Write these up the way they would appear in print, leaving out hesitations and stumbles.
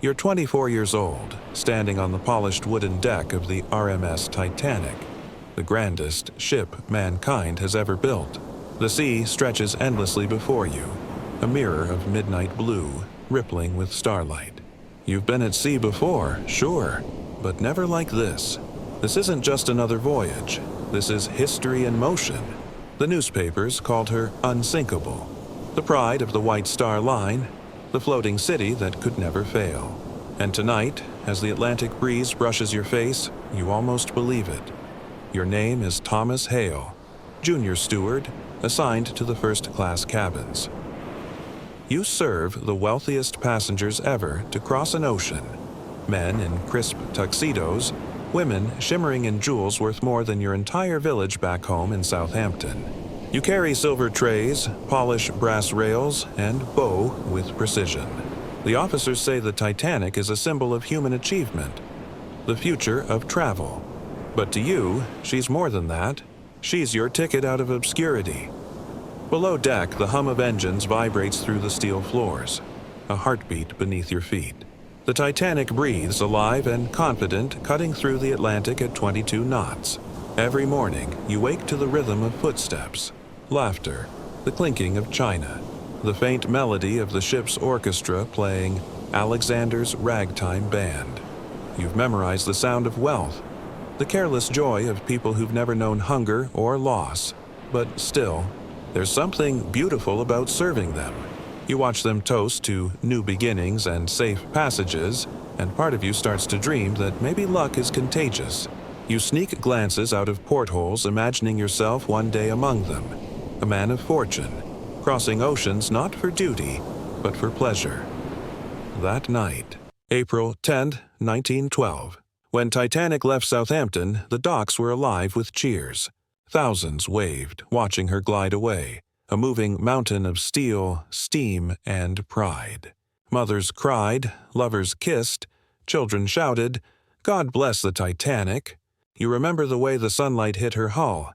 You're 24 years old, standing on the polished wooden deck of the RMS Titanic, the grandest ship mankind has ever built. The sea stretches endlessly before you, a mirror of midnight blue, rippling with starlight. You've been at sea before, sure, but never like this. This isn't just another voyage. This is history in motion. The newspapers called her unsinkable, the pride of the White Star Line, the floating city that could never fail. And tonight, as the Atlantic breeze brushes your face, you almost believe it. Your name is Thomas Hale, junior steward, assigned to the first-class cabins. You serve the wealthiest passengers ever to cross an ocean. Men in crisp tuxedos, women shimmering in jewels worth more than your entire village back home in Southampton. You carry silver trays, polish brass rails, and bow with precision. The officers say the Titanic is a symbol of human achievement, the future of travel. But to you, she's more than that. She's your ticket out of obscurity. Below deck, the hum of engines vibrates through the steel floors, a heartbeat beneath your feet. The Titanic breathes alive and confident, cutting through the Atlantic at 22 knots. Every morning, you wake to the rhythm of footsteps, laughter, the clinking of china, the faint melody of the ship's orchestra playing Alexander's Ragtime Band. You've memorized the sound of wealth, the careless joy of people who've never known hunger or loss. But still, there's something beautiful about serving them. You watch them toast to new beginnings and safe passages, and part of you starts to dream that maybe luck is contagious. You sneak glances out of portholes, imagining yourself one day among them, a man of fortune, crossing oceans not for duty, but for pleasure. That night, April 10, 1912, when Titanic left Southampton, the docks were alive with cheers. Thousands waved, watching her glide away, a moving mountain of steel, steam, and pride. Mothers cried, lovers kissed, children shouted, "God bless the Titanic." You remember the way the sunlight hit her hull.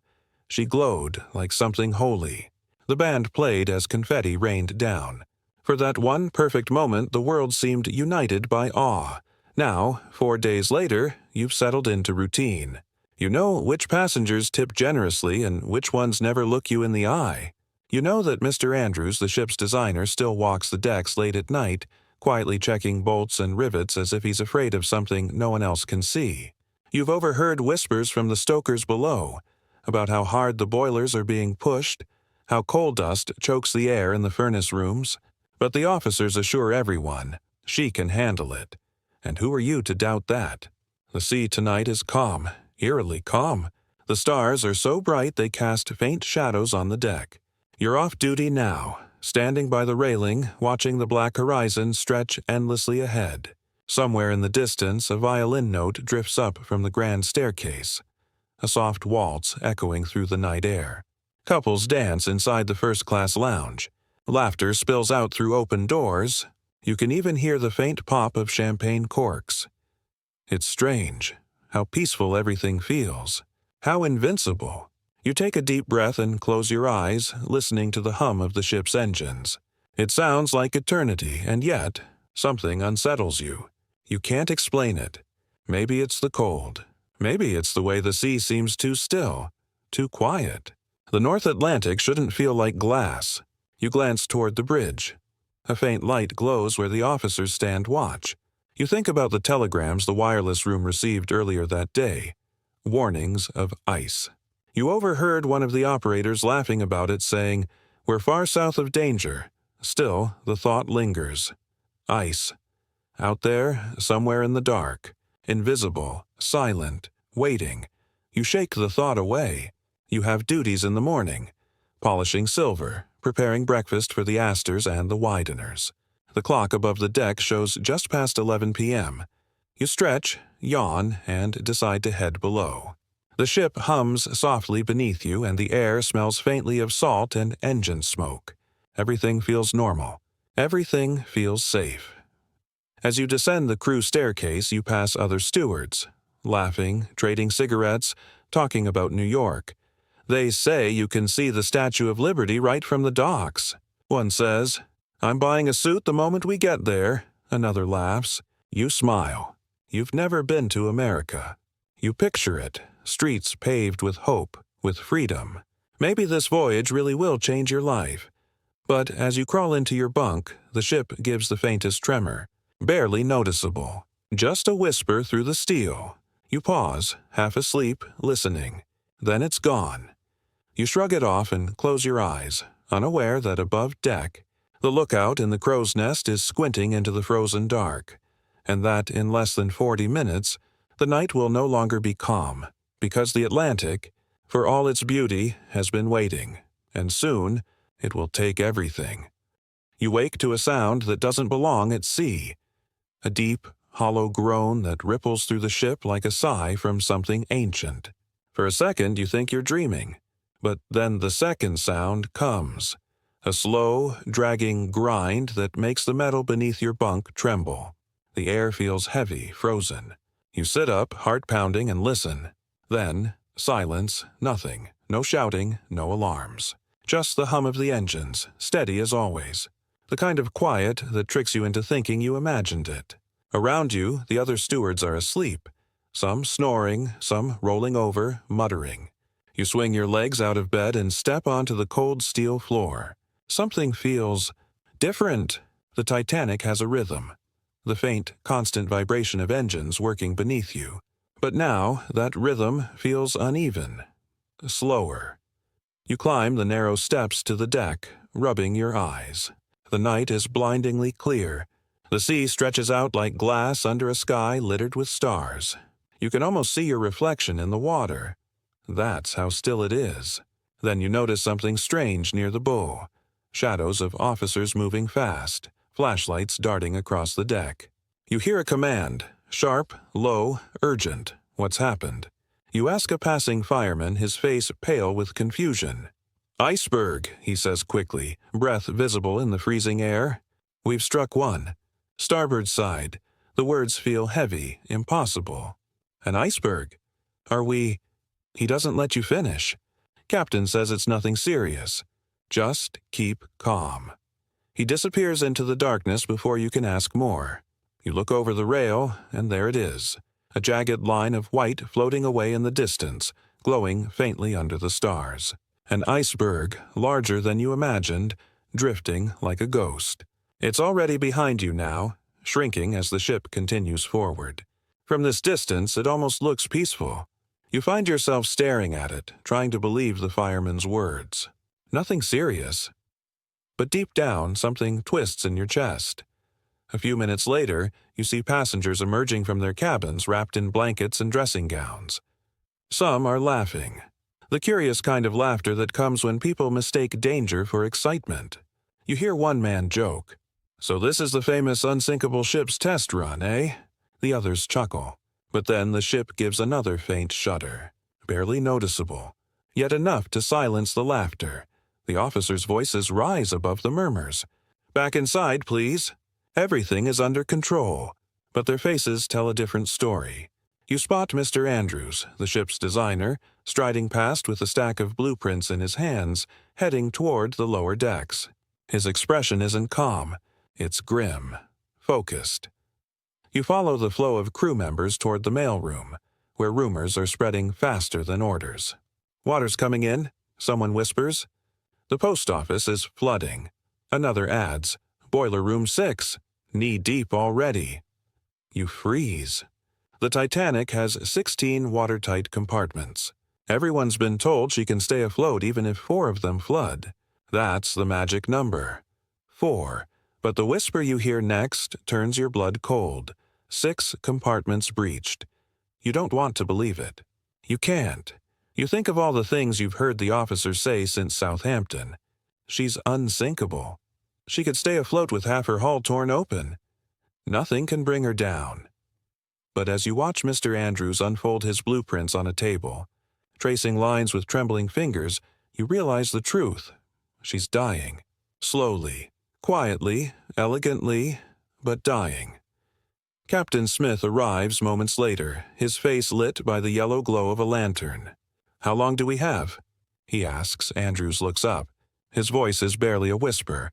She glowed like something holy. The band played as confetti rained down. For that one perfect moment, the world seemed united by awe. Now, 4 days later, you've settled into routine. You know which passengers tip generously and which ones never look you in the eye. You know that Mr. Andrews, the ship's designer, still walks the decks late at night, quietly checking bolts and rivets as if he's afraid of something no one else can see. You've overheard whispers from the stokers below about how hard the boilers are being pushed, how coal dust chokes the air in the furnace rooms. But the officers assure everyone, she can handle it. And who are you to doubt that? The sea tonight is calm, eerily calm. The stars are so bright they cast faint shadows on the deck. You're off duty now, standing by the railing, watching the black horizon stretch endlessly ahead. Somewhere in the distance, a violin note drifts up from the grand staircase, a soft waltz echoing through the night air. Couples dance inside the first-class lounge. Laughter spills out through open doors. You can even hear the faint pop of champagne corks. It's strange, how peaceful everything feels, how invincible. You take a deep breath and close your eyes, listening to the hum of the ship's engines. It sounds like eternity, and yet, something unsettles you. You can't explain it. Maybe it's the cold. Maybe it's the way the sea seems too still, too quiet. The North Atlantic shouldn't feel like glass. You glance toward the bridge. A faint light glows where the officers stand watch. You think about the telegrams the wireless room received earlier that day. Warnings of ice. You overheard one of the operators laughing about it, saying, "We're far south of danger." Still, the thought lingers. Ice. Out there, somewhere in the dark. Invisible, silent, waiting. You shake the thought away. You have duties in the morning. Polishing silver, preparing breakfast for the Astors and the Wideners. The clock above the deck shows just past 11 p.m. You stretch, yawn, and decide to head below. The ship hums softly beneath you, and the air smells faintly of salt and engine smoke. Everything feels normal. Everything feels safe. As you descend the crew staircase, you pass other stewards, laughing, trading cigarettes, talking about New York. They say you can see the Statue of Liberty right from the docks. One says, "I'm buying a suit the moment we get there." Another laughs, You smile. You've never been to America. You picture it, streets paved with hope, with freedom. Maybe this voyage really will change your life. But as you crawl into your bunk, the ship gives the faintest tremor, barely noticeable. Just a whisper through the steel. You pause, half asleep, listening. Then it's gone. You shrug it off and close your eyes, unaware that above deck, the lookout in the crow's nest is squinting into the frozen dark, and that in less than 40 minutes, the night will no longer be calm, because the Atlantic, for all its beauty, has been waiting, and soon it will take everything. You wake to a sound that doesn't belong at sea, a deep, hollow groan that ripples through the ship like a sigh from something ancient. For a second, you think you're dreaming, but then the second sound comes, a slow, dragging grind that makes the metal beneath your bunk tremble. The air feels heavy, frozen. You sit up, heart pounding, and listen. Then, silence, nothing, no shouting, no alarms. Just the hum of the engines, steady as always. The kind of quiet that tricks you into thinking you imagined it. Around you, the other stewards are asleep, some snoring, some rolling over, muttering. You swing your legs out of bed and step onto the cold steel floor. Something feels different. The Titanic has a rhythm, the faint, constant vibration of engines working beneath you. But now, that rhythm feels uneven, slower. You climb the narrow steps to the deck, rubbing your eyes. The night is blindingly clear. The sea stretches out like glass under a sky littered with stars. You can almost see your reflection in the water. That's how still it is. Then you notice something strange near the bow. Shadows of officers moving fast, flashlights darting across the deck. You hear a command, sharp, low, urgent. What's happened? You ask a passing fireman, his face pale with confusion. "Iceberg," he says quickly, breath visible in the freezing air. "We've struck one. Starboard side." The words feel heavy, impossible. "An iceberg? Are we—" He doesn't let you finish. Captain says it's nothing serious. Just keep calm. He disappears into the darkness before you can ask more. You look over the rail, and there it is, a jagged line of white floating away in the distance, glowing faintly under the stars. An iceberg, larger than you imagined, drifting like a ghost. It's already behind you now, shrinking as the ship continues forward. From this distance, it almost looks peaceful. You find yourself staring at it, trying to believe the fireman's words. Nothing serious. But deep down, something twists in your chest. A few minutes later, you see passengers emerging from their cabins wrapped in blankets and dressing gowns. Some are laughing. The curious kind of laughter that comes when people mistake danger for excitement. You hear one man joke, "So this is the famous unsinkable ship's test run, eh?" The others chuckle. But then the ship gives another faint shudder, barely noticeable, yet enough to silence the laughter. The officers' voices rise above the murmurs. "Back inside, please." Everything is under control, but their faces tell a different story. You spot Mr. Andrews, the ship's designer, striding past with a stack of blueprints in his hands, heading toward the lower decks. His expression isn't calm, it's grim, focused. You follow the flow of crew members toward the mailroom, where rumors are spreading faster than orders. "Water's coming in," someone whispers. The post office is flooding. Another adds, "Boiler room 6, knee-deep already." You freeze. The Titanic has 16 watertight compartments. Everyone's been told she can stay afloat even if 4 of them flood. That's the magic number. 4. But the whisper you hear next turns your blood cold. 6 compartments breached. You don't want to believe it. You can't. You think of all the things you've heard the officers say since Southampton. She's unsinkable. She could stay afloat with half her hull torn open. Nothing can bring her down. But as you watch Mr. Andrews unfold his blueprints on a table, tracing lines with trembling fingers, you realize the truth. She's dying. Slowly, quietly, elegantly, but dying. Captain Smith arrives moments later, his face lit by the yellow glow of a lantern. "How long do we have?" he asks. Andrews looks up. His voice is barely a whisper.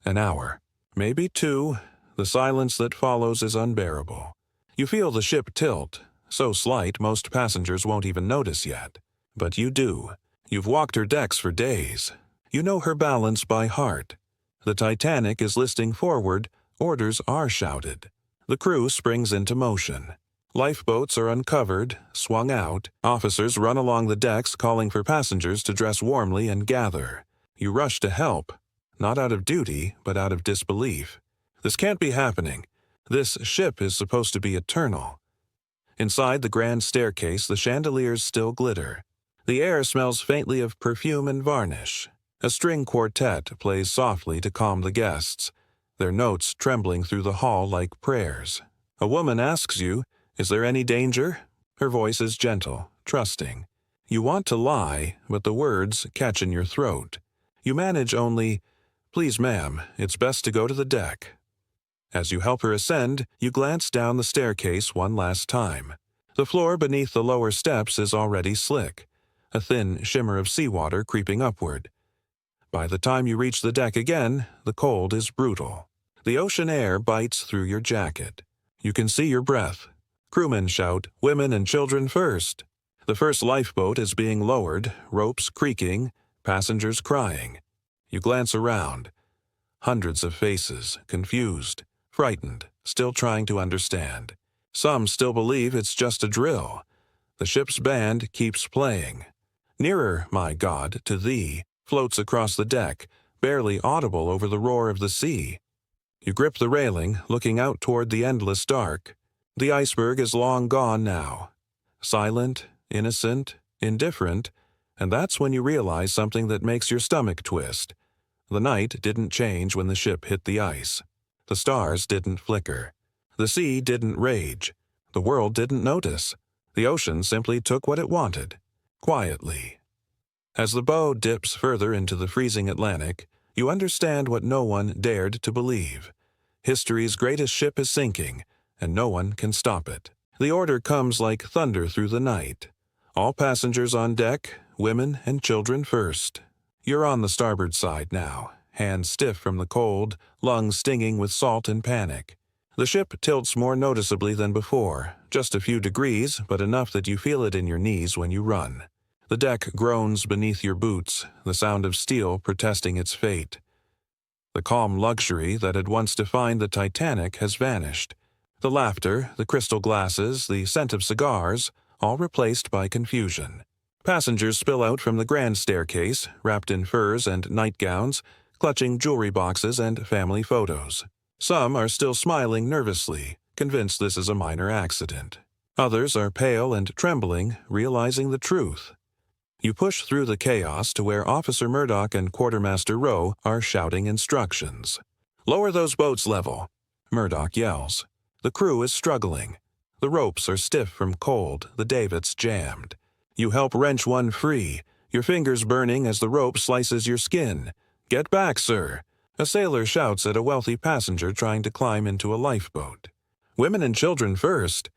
"An hour. Maybe 2. The silence that follows is unbearable. You feel the ship tilt, so slight most passengers won't even notice yet. But you do. You've walked her decks for days. You know her balance by heart. The Titanic is listing forward, orders are shouted. The crew springs into motion. Lifeboats are uncovered, swung out. Officers run along the decks calling for passengers to dress warmly and gather. You rush to help, not out of duty, but out of disbelief. This can't be happening. This ship is supposed to be eternal. Inside the grand staircase, the chandeliers still glitter. The air smells faintly of perfume and varnish. A string quartet plays softly to calm the guests, their notes trembling through the hall like prayers. A woman asks you, "Is there any danger?" Her voice is gentle, trusting. You want to lie, but the words catch in your throat. You manage only, "Please, ma'am, it's best to go to the deck." As you help her ascend, you glance down the staircase one last time. The floor beneath the lower steps is already slick, a thin shimmer of seawater creeping upward. By the time you reach the deck again, the cold is brutal. The ocean air bites through your jacket. You can see your breath. Crewmen shout, "Women and children first." The first lifeboat is being lowered, ropes creaking, passengers crying. You glance around. Hundreds of faces, confused, frightened, still trying to understand. Some still believe it's just a drill. The ship's band keeps playing. "Nearer, my God, to thee," floats across the deck, barely audible over the roar of the sea. You grip the railing, looking out toward the endless dark. The iceberg is long gone now. Silent, innocent, indifferent, and that's when you realize something that makes your stomach twist. The night didn't change when the ship hit the ice. The stars didn't flicker. The sea didn't rage. The world didn't notice. The ocean simply took what it wanted, quietly. As the bow dips further into the freezing Atlantic, you understand what no one dared to believe. History's greatest ship is sinking, and no one can stop it. The order comes like thunder through the night. All passengers on deck, women and children first. You're on the starboard side now, hands stiff from the cold, lungs stinging with salt and panic. The ship tilts more noticeably than before, just a few degrees, but enough that you feel it in your knees when you run. The deck groans beneath your boots, the sound of steel protesting its fate. The calm luxury that had once defined the Titanic has vanished. The laughter, the crystal glasses, the scent of cigars, all replaced by confusion. Passengers spill out from the grand staircase, wrapped in furs and nightgowns, clutching jewelry boxes and family photos. Some are still smiling nervously, convinced this is a minor accident. Others are pale and trembling, realizing the truth. You push through the chaos to where Officer Murdoch and Quartermaster Rowe are shouting instructions. "Lower those boats level," Murdoch yells. The crew is struggling. The ropes are stiff from cold, the davits jammed. You help wrench one free, your fingers burning as the rope slices your skin. "Get back, sir," a sailor shouts at a wealthy passenger trying to climb into a lifeboat. "Women and children first,"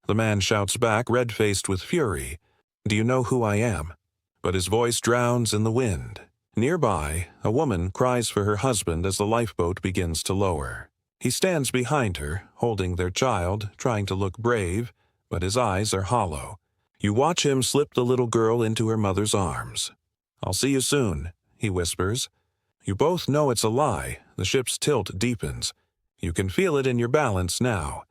the man shouts back, red-faced with fury. "Do you know who I am?" But his voice drowns in the wind. Nearby, a woman cries for her husband as the lifeboat begins to lower. He stands behind her, holding their child, trying to look brave, but his eyes are hollow. You watch him slip the little girl into her mother's arms. "I'll see you soon," he whispers. You both know it's a lie. The ship's tilt deepens. You can feel it in your balance now.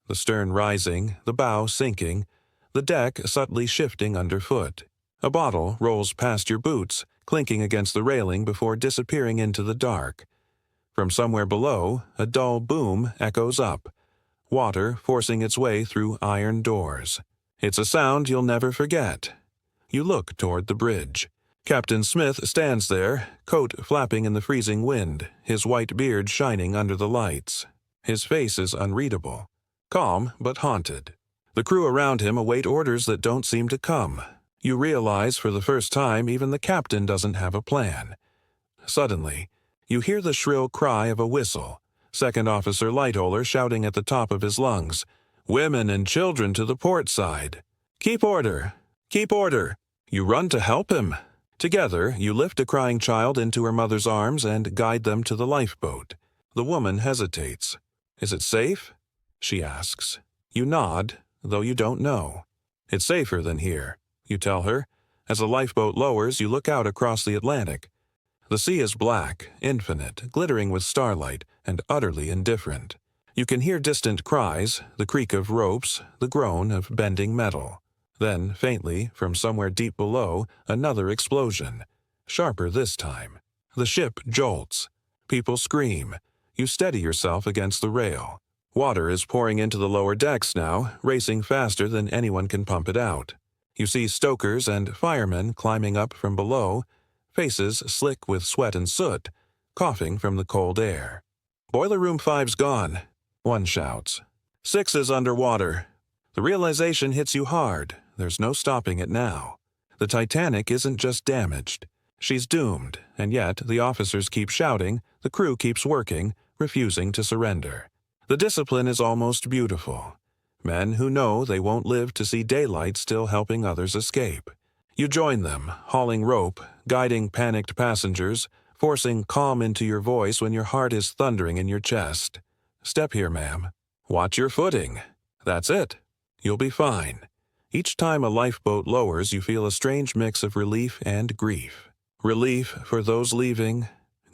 The stern rising, the bow sinking, the deck subtly shifting underfoot. A bottle rolls past your boots, clinking against the railing before disappearing into the dark. From somewhere below, a dull boom echoes up, water forcing its way through iron doors. It's a sound you'll never forget. You look toward the bridge. Captain Smith stands there, coat flapping in the freezing wind, his white beard shining under the lights. His face is unreadable, calm but haunted. The crew around him await orders that don't seem to come. You realize for the first time even the captain doesn't have a plan. Suddenly, you hear the shrill cry of a whistle. Second Officer Lightoller shouting at the top of his lungs, "Women and children to the port side. Keep order! Keep order!" You run to help him. Together, you lift a crying child into her mother's arms and guide them to the lifeboat. The woman hesitates. Is it safe? She asks. You nod, though you don't know. It's safer than here, you tell her. As the lifeboat lowers, you look out across the Atlantic. The sea is black, infinite, glittering with starlight, and utterly indifferent. You can hear distant cries, the creak of ropes, the groan of bending metal. Then, faintly, from somewhere deep below, another explosion. Sharper this time. The ship jolts. People scream. You steady yourself against the rail. Water is pouring into the lower decks now, racing faster than anyone can pump it out. You see stokers and firemen climbing up from below, faces slick with sweat and soot, coughing from the cold air. Boiler room 5's gone, one shouts. 6 is underwater. The realization hits you hard. There's no stopping it now. The Titanic isn't just damaged. She's doomed, and yet the officers keep shouting, the crew keeps working, refusing to surrender. The discipline is almost beautiful. Men who know they won't live to see daylight still helping others escape. You join them, hauling rope, guiding panicked passengers, forcing calm into your voice when your heart is thundering in your chest. Step here, ma'am. Watch your footing. That's it. You'll be fine. Each time a lifeboat lowers, you feel a strange mix of relief and grief. Relief for those leaving,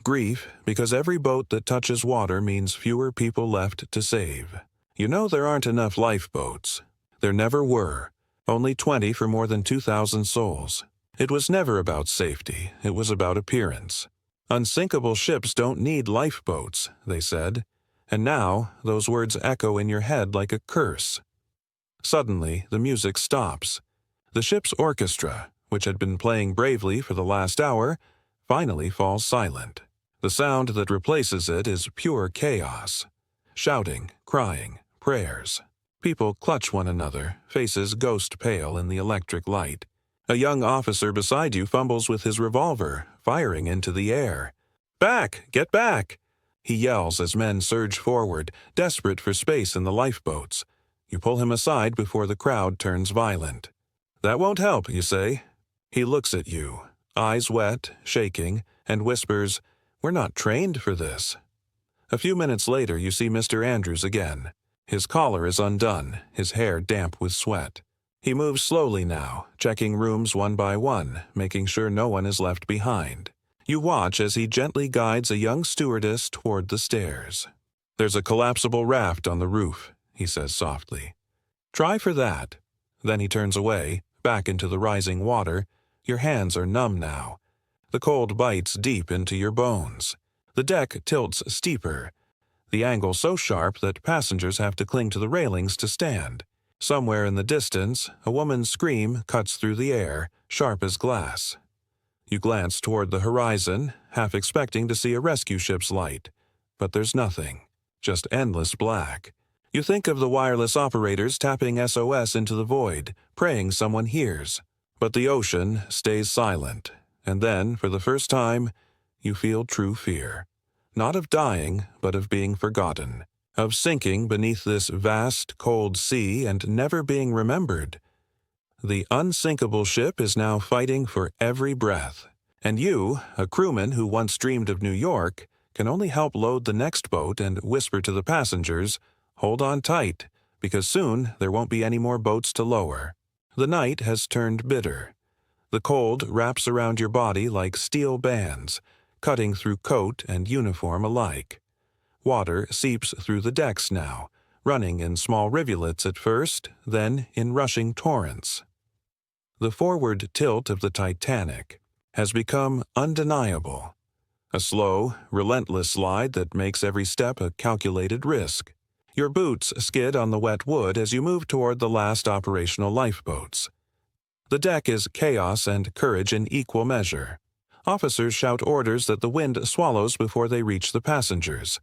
grief because every boat that touches water means fewer people left to save. You know there aren't enough lifeboats. There never were. Only 20 for more than 2,000 souls. It was never about safety. It was about appearance. Unsinkable ships don't need lifeboats, they said. And now those words echo in your head like a curse. Suddenly, the music stops. The ship's orchestra, which had been playing bravely for the last hour, finally falls silent. The sound that replaces it is pure chaos. Shouting, crying, prayers. People clutch one another, faces ghost pale in the electric light. A young officer beside you fumbles with his revolver, firing into the air. "Back! Get back!" he yells as men surge forward, desperate for space in the lifeboats. You pull him aside before the crowd turns violent. "That won't help," you say. He looks at you, eyes wet, shaking, and whispers, "We're not trained for this." A few minutes later, you see Mr. Andrews again. His collar is undone, his hair damp with sweat. He moves slowly now, checking rooms one by one, making sure no one is left behind. You watch as he gently guides a young stewardess toward the stairs. "There's a collapsible raft on the roof," he says softly. "Try for that." Then he turns away, back into the rising water. Your hands are numb now. The cold bites deep into your bones. The deck tilts steeper, the angle so sharp that passengers have to cling to the railings to stand. Somewhere in the distance, a woman's scream cuts through the air, sharp as glass. You glance toward the horizon, half expecting to see a rescue ship's light. But there's nothing, just endless black. You think of the wireless operators tapping SOS into the void, praying someone hears. But the ocean stays silent, and then, for the first time, you feel true fear. Not of dying, but of being forgotten. Of sinking beneath this vast, cold sea and never being remembered. The unsinkable ship is now fighting for every breath. And you, a crewman who once dreamed of New York, can only help load the next boat and whisper to the passengers, "Hold on tight, because soon there won't be any more boats to lower." The night has turned bitter. The cold wraps around your body like steel bands, cutting through coat and uniform alike. Water seeps through the decks now, running in small rivulets at first, then in rushing torrents. The forward tilt of the Titanic has become undeniable. A slow, relentless slide that makes every step a calculated risk. Your boots skid on the wet wood as you move toward the last operational lifeboats. The deck is chaos and courage in equal measure. Officers shout orders that the wind swallows before they reach the passengers.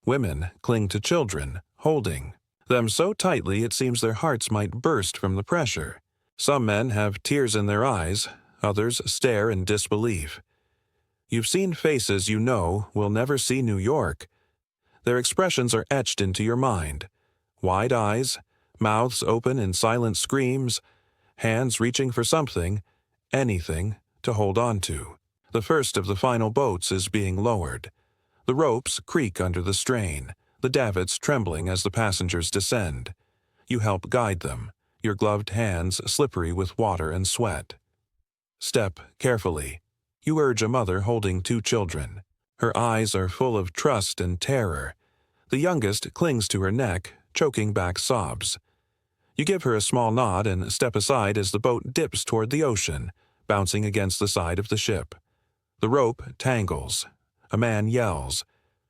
Women cling to children, holding them so tightly it seems their hearts might burst from the pressure. Some men have tears in their eyes, others stare in disbelief. You've seen faces you know will never see New York. Their expressions are etched into your mind. Wide eyes, mouths open in silent screams, hands reaching for something, anything, to hold on to. The first of the final boats is being lowered. The ropes creak under the strain. the davits trembling as the passengers descend. You help guide them, your gloved hands slippery with water and sweat. Step carefully. You urge a mother holding 2 children. Her eyes are full of trust and terror. The youngest clings to her neck, choking back sobs. You give her a small nod and step aside as the boat dips toward the ocean, bouncing against the side of the ship. The rope tangles. A man yells.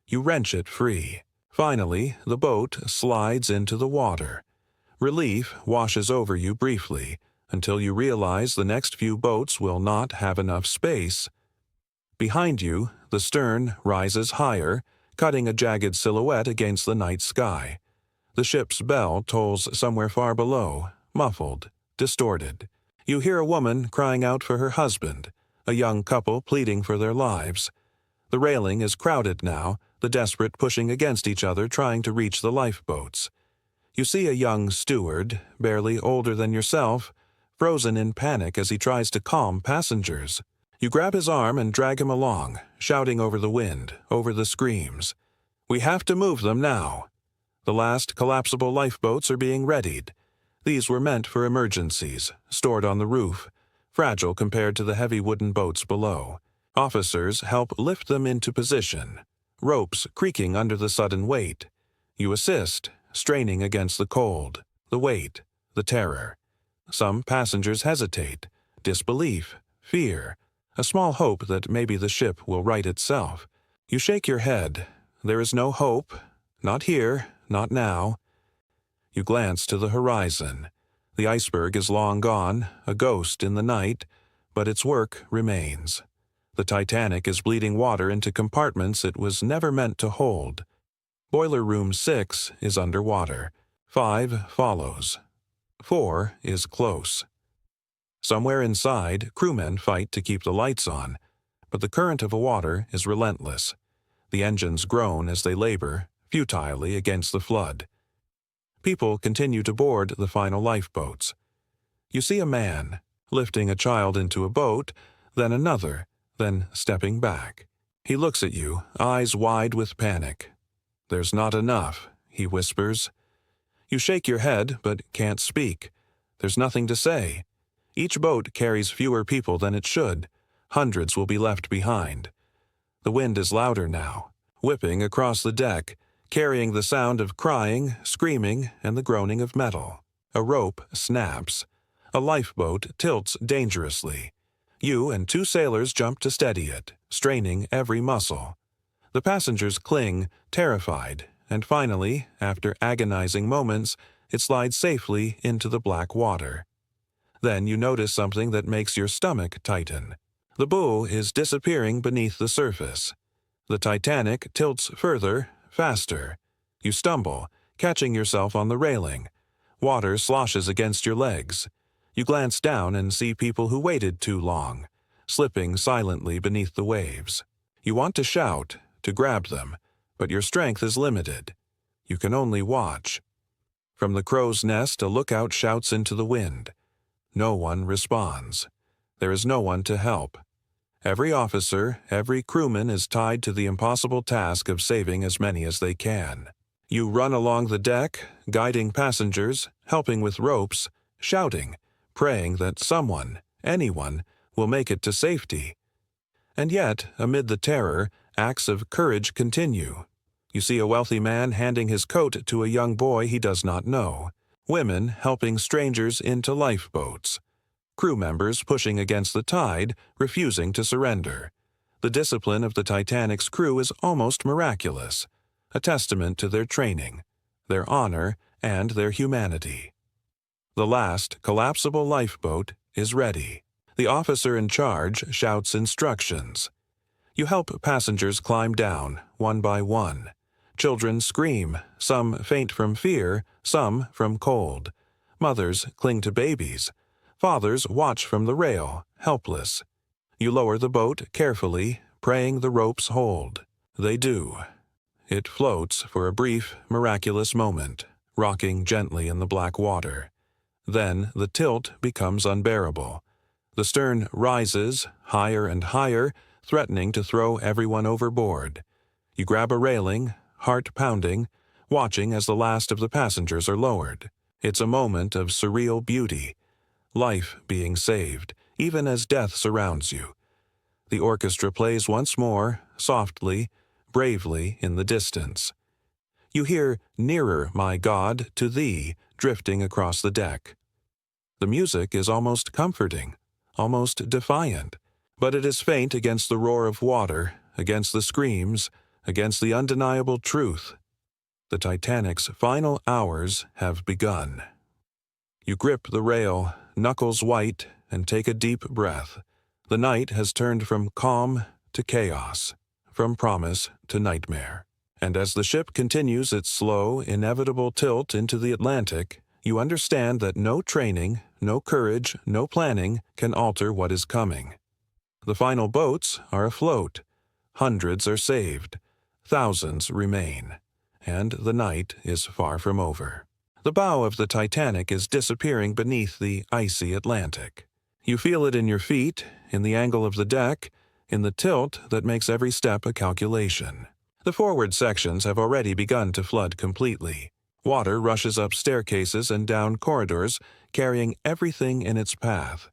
You wrench it free. Finally, the boat slides into the water. Relief washes over you briefly, until you realize the next few boats will not have enough space. Behind you, the stern rises higher, cutting a jagged silhouette against the night sky. The ship's bell tolls somewhere far below, muffled, distorted. You hear a woman crying out for her husband, a young couple pleading for their lives. The railing is crowded now, the desperate pushing against each other trying to reach the lifeboats. You see a young steward, barely older than yourself, frozen in panic as he tries to calm passengers. You grab his arm and drag him along, shouting over the wind, over the screams. We have to move them now. The last collapsible lifeboats are being readied. These were meant for emergencies, stored on the roof, fragile compared to the heavy wooden boats below. Officers help lift them into position, ropes creaking under the sudden weight. You assist, straining against the cold, the weight, the terror. Some passengers hesitate, disbelief, fear, a small hope that maybe the ship will right itself. You shake your head. There is no hope. Not here, not now. You glance to the horizon. The iceberg is long gone, a ghost in the night, but its work remains. The Titanic is bleeding water into compartments it was never meant to hold. Boiler Room 6 is underwater. 5 follows. 4 is close. Somewhere inside, crewmen fight to keep the lights on, but the current of the water is relentless. The engines groan as they labor, futilely against the flood. People continue to board the final lifeboats. You see a man, lifting a child into a boat, then another, then stepping back. He looks at you, eyes wide with panic. There's not enough, he whispers. You shake your head, but can't speak. There's nothing to say. Each boat carries fewer people than it should. Hundreds will be left behind. The wind is louder now, whipping across the deck, carrying the sound of crying, screaming, and the groaning of metal. A rope snaps. A lifeboat tilts dangerously. You and 2 sailors jump to steady it, straining every muscle. The passengers cling, terrified, and finally, after agonizing moments, it slides safely into the black water. Then you notice something that makes your stomach tighten. The bow is disappearing beneath the surface. The Titanic tilts further, faster. You stumble, catching yourself on the railing. Water sloshes against your legs. You glance down and see people who waited too long, slipping silently beneath the waves. You want to shout, to grab them, but your strength is limited. You can only watch. From the crow's nest, a lookout shouts into the wind. No one responds. There is no one to help. Every officer, every crewman is tied to the impossible task of saving as many as they can. You run along the deck, guiding passengers, helping with ropes, shouting, praying that someone, anyone, will make it to safety. And yet, amid the terror, acts of courage continue. You see a wealthy man handing his coat to a young boy he does not know. Women helping strangers into lifeboats. Crew members pushing against the tide, refusing to surrender. The discipline of the Titanic's crew is almost miraculous, a testament to their training, their honor, and their humanity. The last collapsible lifeboat is ready. The officer in charge shouts instructions. You help passengers climb down, one by one. Children scream, some faint from fear, some from cold. Mothers cling to babies. Fathers watch from the rail, helpless. You lower the boat carefully, praying the ropes hold. They do. It floats for a brief, miraculous moment, rocking gently in the black water. Then the tilt becomes unbearable. The stern rises, higher and higher, threatening to throw everyone overboard. You grab a railing, heart pounding, watching as the last of the passengers are lowered. It's a moment of surreal beauty, life being saved, even as death surrounds you. The orchestra plays once more, softly, bravely in the distance. You hear "Nearer, My God, to Thee" drifting across the deck. The music is almost comforting, almost defiant, but it is faint against the roar of water, against the screams, against the undeniable truth. The Titanic's final hours have begun. You grip the rail, knuckles white, and take a deep breath. The night has turned from calm to chaos, from promise to nightmare. And as the ship continues its slow, inevitable tilt into the Atlantic, you understand that no training, no courage, no planning can alter what is coming. The final boats are afloat. Hundreds are saved. Thousands remain. And the night is far from over. The bow of the Titanic is disappearing beneath the icy Atlantic. You feel it in your feet, in the angle of the deck, in the tilt that makes every step a calculation. The forward sections have already begun to flood completely. Water rushes up staircases and down corridors, carrying everything in its path.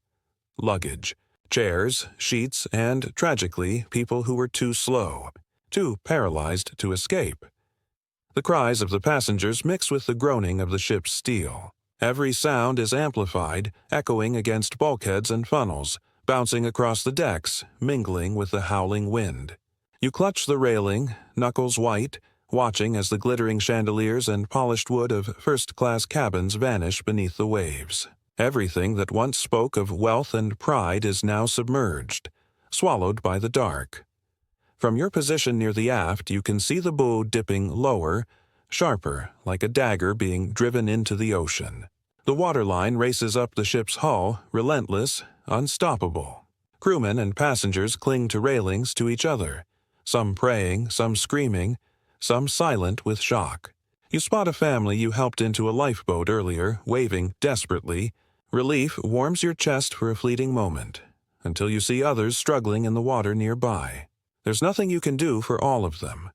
Luggage, chairs, sheets, and, tragically, people who were too slow, too paralyzed to escape. The cries of the passengers mix with the groaning of the ship's steel. Every sound is amplified, echoing against bulkheads and funnels, bouncing across the decks, mingling with the howling wind. You clutch the railing, knuckles white, watching as the glittering chandeliers and polished wood of first-class cabins vanish beneath the waves. Everything that once spoke of wealth and pride is now submerged, swallowed by the dark. From your position near the aft, you can see the bow dipping lower, sharper, like a dagger being driven into the ocean. The waterline races up the ship's hull, relentless, unstoppable. Crewmen and passengers cling to railings to each other, some praying, some screaming, some silent with shock. You spot a family you helped into a lifeboat earlier, waving desperately. Relief warms your chest for a fleeting moment, until you see others struggling in the water nearby. There's nothing you can do for all of them.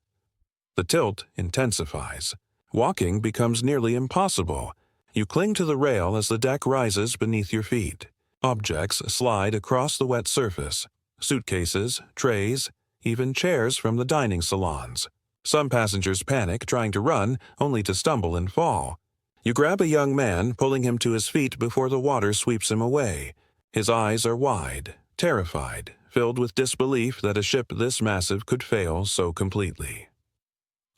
The tilt intensifies. Walking becomes nearly impossible. You cling to the rail as the deck rises beneath your feet. Objects slide across the wet surface. Suitcases, trays, even chairs from the dining salons. Some passengers panic, trying to run, only to stumble and fall. You grab a young man, pulling him to his feet before the water sweeps him away. His eyes are wide, terrified, filled with disbelief that a ship this massive could fail so completely.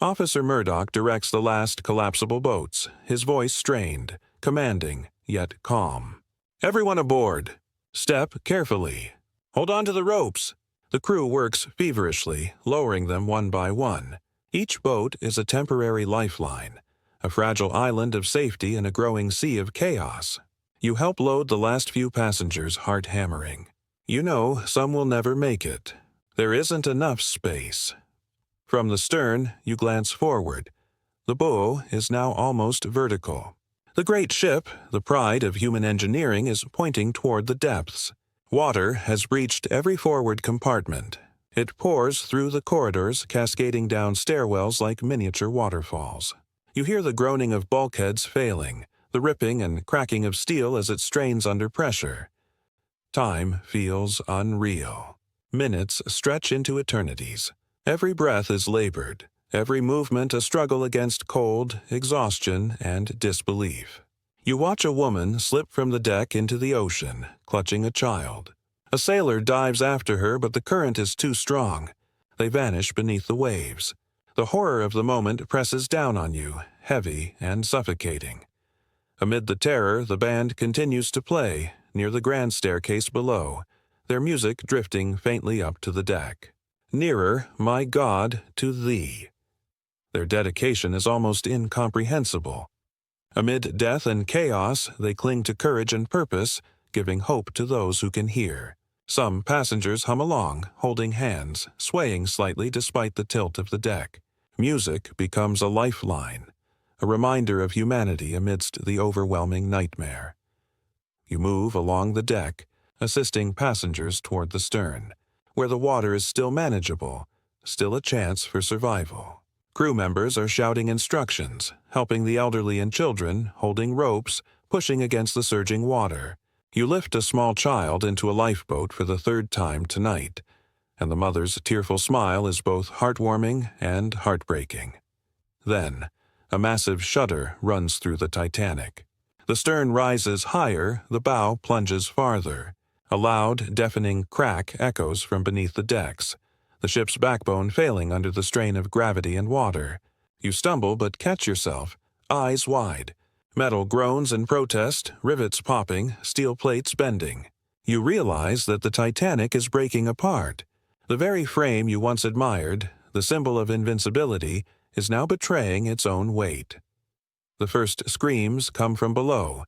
Officer Murdoch directs the last collapsible boats, his voice strained, commanding, yet calm. "Everyone aboard! Step carefully. Hold on to the ropes." The crew works feverishly, lowering them one by one. Each boat is a temporary lifeline, a fragile island of safety in a growing sea of chaos. You help load the last few passengers, heart hammering. You know some will never make it. There isn't enough space. From the stern, you glance forward. The bow is now almost vertical. The great ship, the pride of human engineering, is pointing toward the depths. Water has breached every forward compartment. It pours through the corridors, cascading down stairwells like miniature waterfalls. You hear the groaning of bulkheads failing, the ripping and cracking of steel as it strains under pressure. Time feels unreal. Minutes stretch into eternities. Every breath is labored, every movement a struggle against cold, exhaustion, and disbelief. You watch a woman slip from the deck into the ocean, clutching a child. A sailor dives after her, but the current is too strong. They vanish beneath the waves. The horror of the moment presses down on you, heavy and suffocating. Amid the terror, the band continues to play, near the grand staircase below, their music drifting faintly up to the deck. "Nearer, my God, to Thee." Their dedication is almost incomprehensible. Amid death and chaos, they cling to courage and purpose, giving hope to those who can hear. Some passengers hum along, holding hands, swaying slightly despite the tilt of the deck. Music becomes a lifeline, a reminder of humanity amidst the overwhelming nightmare. You move along the deck, assisting passengers toward the stern, where the water is still manageable, still a chance for survival. Crew members are shouting instructions, helping the elderly and children, holding ropes, pushing against the surging water. You lift a small child into a lifeboat for the third time tonight, and the mother's tearful smile is both heartwarming and heartbreaking. Then, a massive shudder runs through the Titanic. The stern rises higher, the bow plunges farther. A loud, deafening crack echoes from beneath the decks, the ship's backbone failing under the strain of gravity and water. You stumble but catch yourself, eyes wide. Metal groans in protest, rivets popping, steel plates bending. You realize that the Titanic is breaking apart. The very frame you once admired, the symbol of invincibility, is now betraying its own weight. The first screams come from below,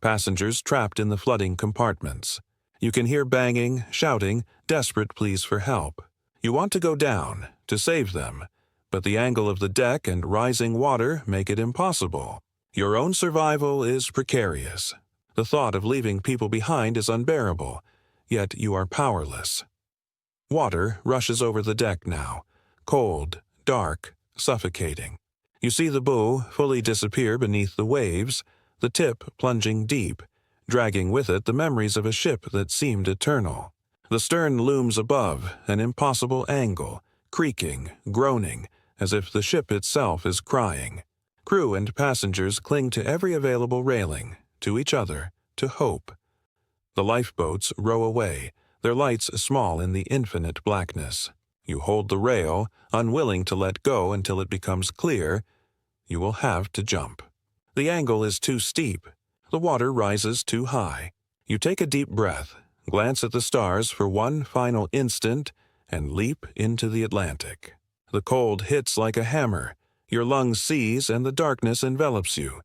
passengers trapped in the flooding compartments. You can hear banging, shouting, desperate pleas for help. You want to go down, to save them, but the angle of the deck and rising water make it impossible. Your own survival is precarious. The thought of leaving people behind is unbearable, yet you are powerless. Water rushes over the deck now, cold, dark, suffocating. You see the bow fully disappear beneath the waves, the tip plunging deep, dragging with it the memories of a ship that seemed eternal. The stern looms above, an impossible angle, creaking, groaning, as if the ship itself is crying. Crew and passengers cling to every available railing, to each other, to hope. The lifeboats row away, their lights small in the infinite blackness. You hold the rail, unwilling to let go until it becomes clear. You will have to jump. The angle is too steep. The water rises too high. You take a deep breath, glance at the stars for one final instant, and leap into the Atlantic. The cold hits like a hammer. Your lungs seize and the darkness envelops you.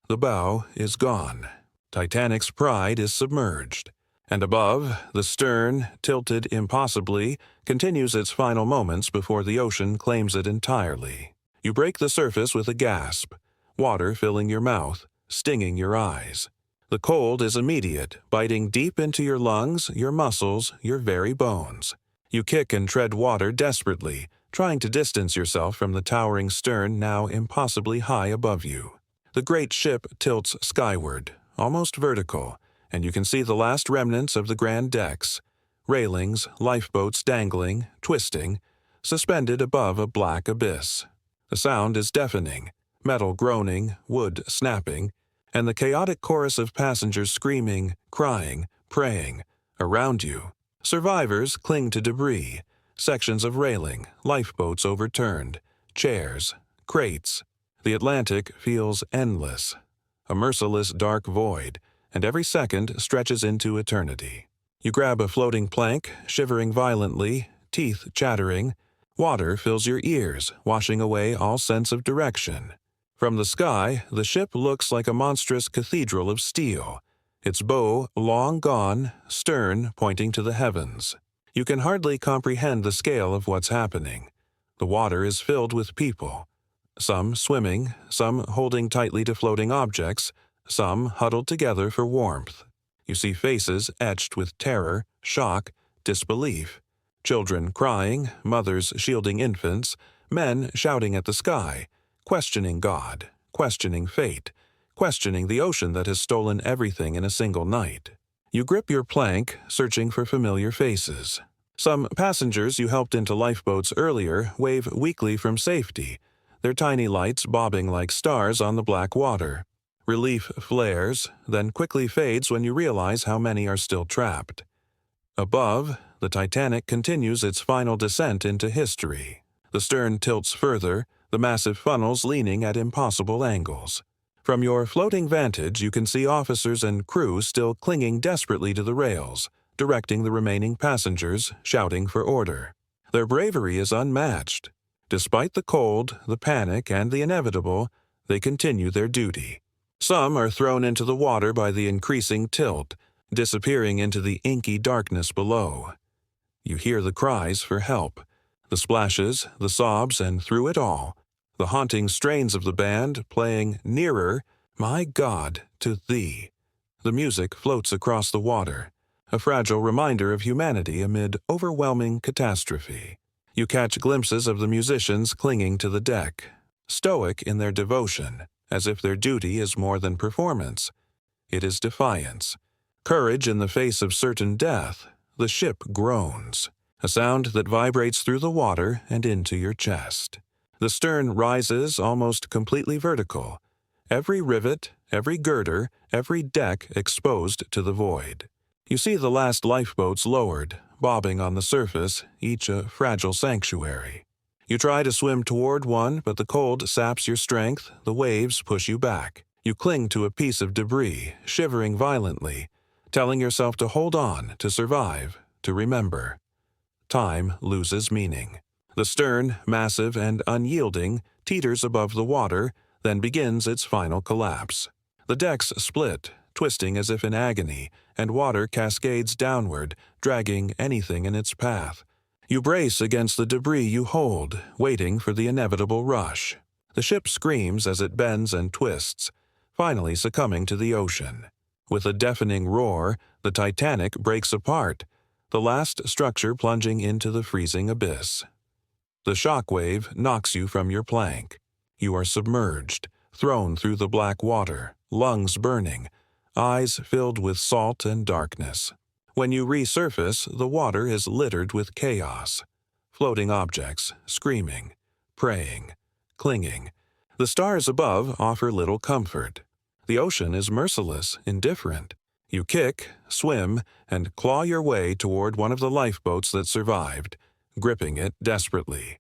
The bow is gone. Titanic's pride is submerged. And above, the stern, tilted impossibly, continues its final moments before the ocean claims it entirely. You break the surface with a gasp, water filling your mouth, stinging your eyes. The cold is immediate, biting deep into your lungs, your muscles, your very bones. You kick and tread water desperately, trying to distance yourself from the towering stern now impossibly high above you. The great ship tilts skyward, almost vertical, and you can see the last remnants of the grand decks, railings, lifeboats dangling, twisting, suspended above a black abyss. The sound is deafening, metal groaning, wood snapping, and the chaotic chorus of passengers screaming, crying, praying. Around you, survivors cling to debris, sections of railing, lifeboats overturned, chairs, crates. The Atlantic feels endless, a merciless dark void, and every second stretches into eternity. You grab a floating plank, shivering violently, teeth chattering. Water fills your ears, washing away all sense of direction. From the sky, the ship looks like a monstrous cathedral of steel, its bow long gone, stern pointing to the heavens. You can hardly comprehend the scale of what's happening. The water is filled with people, some swimming, some holding tightly to floating objects, some huddled together for warmth. You see faces etched with terror, shock, disbelief. Children crying, mothers shielding infants, men shouting at the sky, questioning God, questioning fate, questioning the ocean that has stolen everything in a single night. You grip your plank, searching for familiar faces. Some passengers you helped into lifeboats earlier wave weakly from safety, their tiny lights bobbing like stars on the black water. Relief flares, then quickly fades when you realize how many are still trapped. Above, the Titanic continues its final descent into history. The stern tilts further, the massive funnels leaning at impossible angles. From your floating vantage, you can see officers and crew still clinging desperately to the rails, directing the remaining passengers, shouting for order. Their bravery is unmatched. Despite the cold, the panic, and the inevitable, they continue their duty. Some are thrown into the water by the increasing tilt, disappearing into the inky darkness below. You hear the cries for help, the splashes, the sobs, and through it all, the haunting strains of the band playing Nearer, My God, to Thee. The music floats across the water, a fragile reminder of humanity amid overwhelming catastrophe. You catch glimpses of the musicians clinging to the deck, stoic in their devotion, as if their duty is more than performance. It is defiance. Courage in the face of certain death. The ship groans, a sound that vibrates through the water and into your chest. The stern rises almost completely vertical, every rivet, every girder, every deck exposed to the void. You see the last lifeboats lowered, bobbing on the surface, each a fragile sanctuary. You try to swim toward one, but the cold saps your strength, the waves push you back. You cling to a piece of debris, shivering violently, telling yourself to hold on, to survive, to remember. Time loses meaning. The stern, massive and unyielding, teeters above the water, then begins its final collapse. The decks split, twisting as if in agony, and water cascades downward, dragging anything in its path. You brace against the debris you hold, waiting for the inevitable rush. The ship screams as it bends and twists, finally succumbing to the ocean. With a deafening roar, the Titanic breaks apart, the last structure plunging into the freezing abyss. The shock wave knocks you from your plank. You are submerged, thrown through the black water, lungs burning, eyes filled with salt and darkness. When you resurface, the water is littered with chaos. Floating objects, screaming, praying, clinging. The stars above offer little comfort. The ocean is merciless, indifferent. You kick, swim, and claw your way toward one of the lifeboats that survived, gripping it desperately.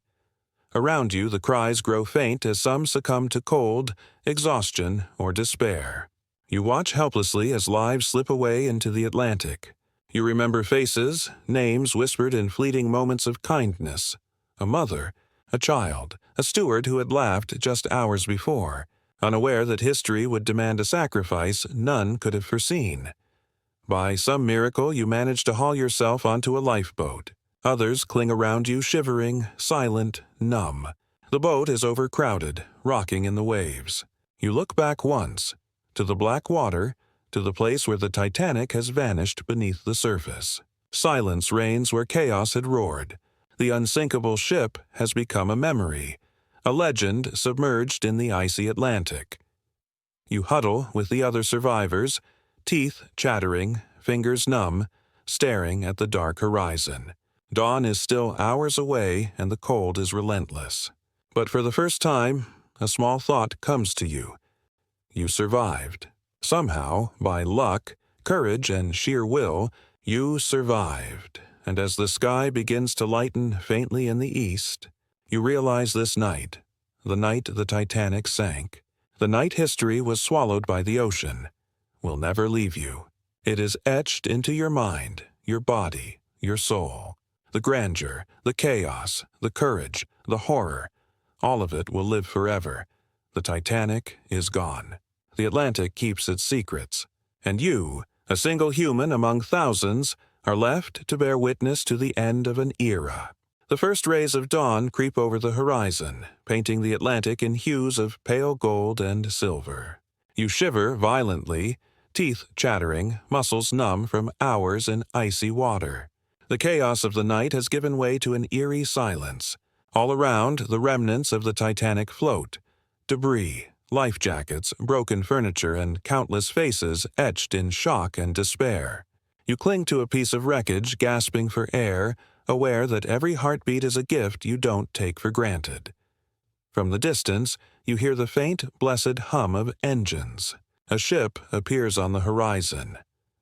Around you, the cries grow faint as some succumb to cold, exhaustion, or despair. You watch helplessly as lives slip away into the Atlantic. You remember faces, names whispered in fleeting moments of kindness. A mother, a child, a steward who had laughed just hours before, unaware that history would demand a sacrifice none could have foreseen. By some miracle, you manage to haul yourself onto a lifeboat. Others cling around you, shivering, silent, numb. The boat is overcrowded, rocking in the waves. You look back once, to the black water, to the place where the Titanic has vanished beneath the surface. Silence reigns where chaos had roared. The unsinkable ship has become a memory, a legend submerged in the icy Atlantic. You huddle with the other survivors, teeth chattering, fingers numb, staring at the dark horizon. Dawn is still hours away and the cold is relentless. But for the first time, a small thought comes to you. You survived. Somehow, by luck, courage, and sheer will, you survived. And as the sky begins to lighten faintly in the east, you realize this night, the night the Titanic sank, the night history was swallowed by the ocean, will never leave you. It is etched into your mind, your body, your soul. The grandeur, the chaos, the courage, the horror, all of it will live forever. The Titanic is gone. The Atlantic keeps its secrets. And you, a single human among thousands, are left to bear witness to the end of an era. The first rays of dawn creep over the horizon, painting the Atlantic in hues of pale gold and silver. You shiver violently, teeth chattering, muscles numb from hours in icy water. The chaos of the night has given way to an eerie silence. All around, the remnants of the Titanic float. Debris, life jackets, broken furniture, and countless faces etched in shock and despair. You cling to a piece of wreckage, gasping for air, aware that every heartbeat is a gift you don't take for granted. From the distance, you hear the faint, blessed hum of engines. A ship appears on the horizon.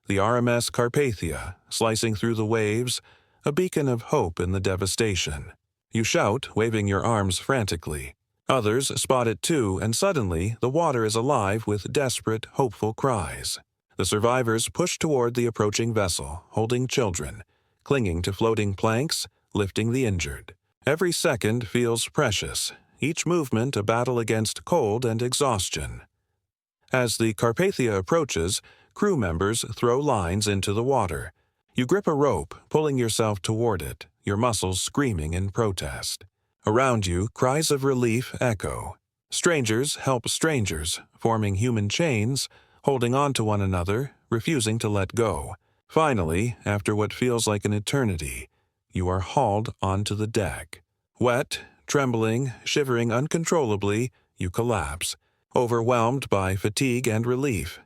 The RMS Carpathia, slicing through the waves, a beacon of hope in the devastation. You shout, waving your arms frantically. Others spot it too, and suddenly the water is alive with desperate, hopeful cries. The survivors push toward the approaching vessel, holding children, clinging to floating planks, lifting the injured. Every second feels precious, each movement a battle against cold and exhaustion. As the Carpathia approaches, crew members throw lines into the water. You grip a rope, pulling yourself toward it, your muscles screaming in protest. Around you, cries of relief echo. Strangers help strangers, forming human chains, holding on to one another, refusing to let go. Finally, after what feels like an eternity, you are hauled onto the deck. Wet, trembling, shivering uncontrollably, you collapse, overwhelmed by fatigue and relief.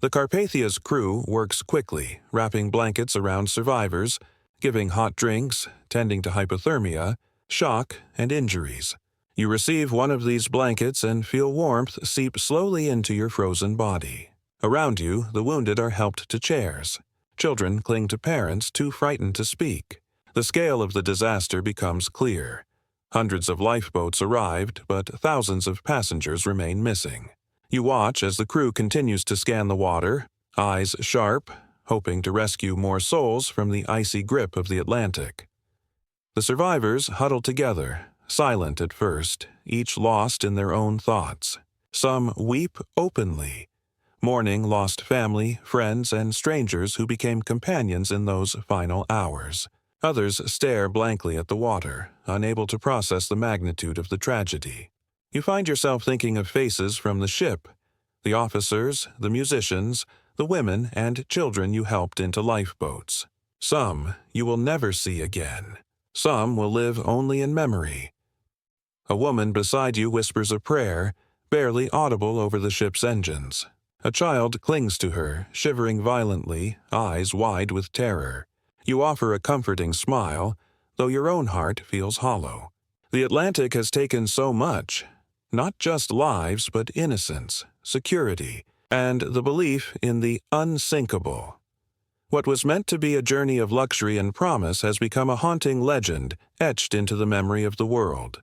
The Carpathia's crew works quickly, wrapping blankets around survivors, giving hot drinks, tending to hypothermia, shock, and injuries. You receive one of these blankets and feel warmth seep slowly into your frozen body. Around you, the wounded are helped to chairs. Children cling to parents too frightened to speak. The scale of the disaster becomes clear. Hundreds of lifeboats arrived, but thousands of passengers remain missing. You watch as the crew continues to scan the water, eyes sharp, hoping to rescue more souls from the icy grip of the Atlantic. The survivors huddle together, silent at first, each lost in their own thoughts. Some weep openly, mourning lost family, friends, and strangers who became companions in those final hours. Others stare blankly at the water, unable to process the magnitude of the tragedy. You find yourself thinking of faces from the ship, the officers, the musicians, the women and children you helped into lifeboats. Some you will never see again. Some will live only in memory. A woman beside you whispers a prayer, barely audible over the ship's engines. A child clings to her, shivering violently, eyes wide with terror. You offer a comforting smile, though your own heart feels hollow. The Atlantic has taken so much, not just lives but innocence, security, and the belief in the unsinkable. What was meant to be a journey of luxury and promise has become a haunting legend etched into the memory of the world.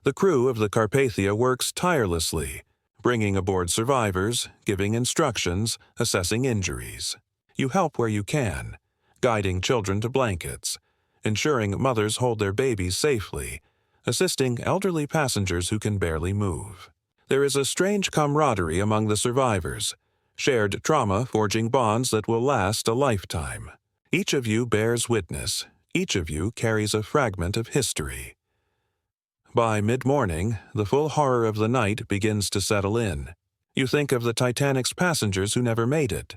The crew of the Carpathia works tirelessly, bringing aboard survivors, giving instructions, assessing injuries. You help where you can, guiding children to blankets, ensuring mothers hold their babies safely, assisting elderly passengers who can barely move. There is a strange camaraderie among the survivors, shared trauma forging bonds that will last a lifetime. Each of you bears witness. Each of you carries a fragment of history. By mid-morning, the full horror of the night begins to settle in. You think of the Titanic's passengers who never made it,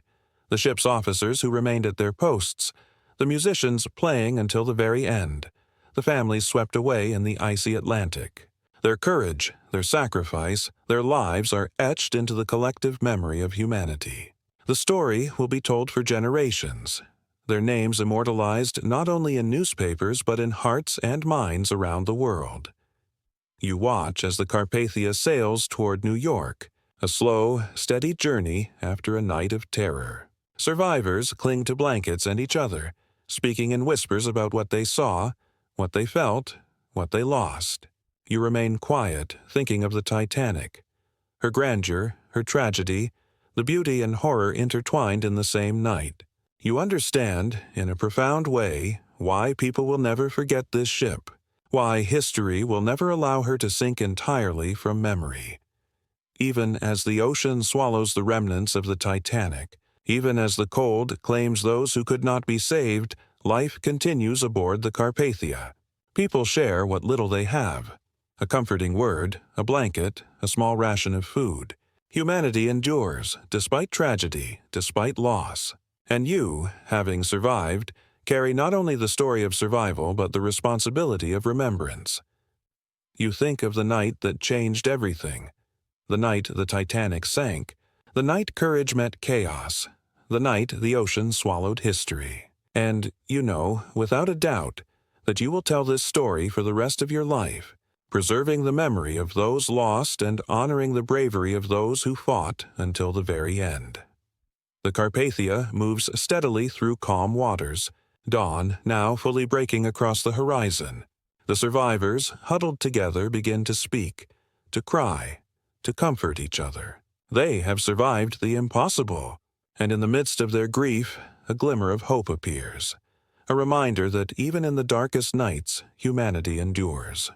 the ship's officers who remained at their posts, the musicians playing until the very end, the families swept away in the icy Atlantic. Their courage, their sacrifice, their lives are etched into the collective memory of humanity. The story will be told for generations, their names immortalized not only in newspapers but in hearts and minds around the world. You watch as the Carpathia sails toward New York, a slow, steady journey after a night of terror. Survivors cling to blankets and each other, speaking in whispers about what they saw, what they felt, what they lost. You remain quiet, thinking of the Titanic, her grandeur, her tragedy, the beauty and horror intertwined in the same night. You understand, in a profound way, why people will never forget this ship, why history will never allow her to sink entirely from memory. Even as the ocean swallows the remnants of the Titanic, even as the cold claims those who could not be saved, life continues aboard the Carpathia. People share what little they have. A comforting word, a blanket, a small ration of food. Humanity endures, despite tragedy, despite loss. And you, having survived, carry not only the story of survival but the responsibility of remembrance. You think of the night that changed everything, the night the Titanic sank, the night courage met chaos, the night the ocean swallowed history. And you know, without a doubt, that you will tell this story for the rest of your life, preserving the memory of those lost and honoring the bravery of those who fought until the very end. The Carpathia moves steadily through calm waters, dawn now fully breaking across the horizon. The survivors, huddled together, begin to speak, to cry, to comfort each other. They have survived the impossible, and in the midst of their grief, a glimmer of hope appears, a reminder that even in the darkest nights, humanity endures.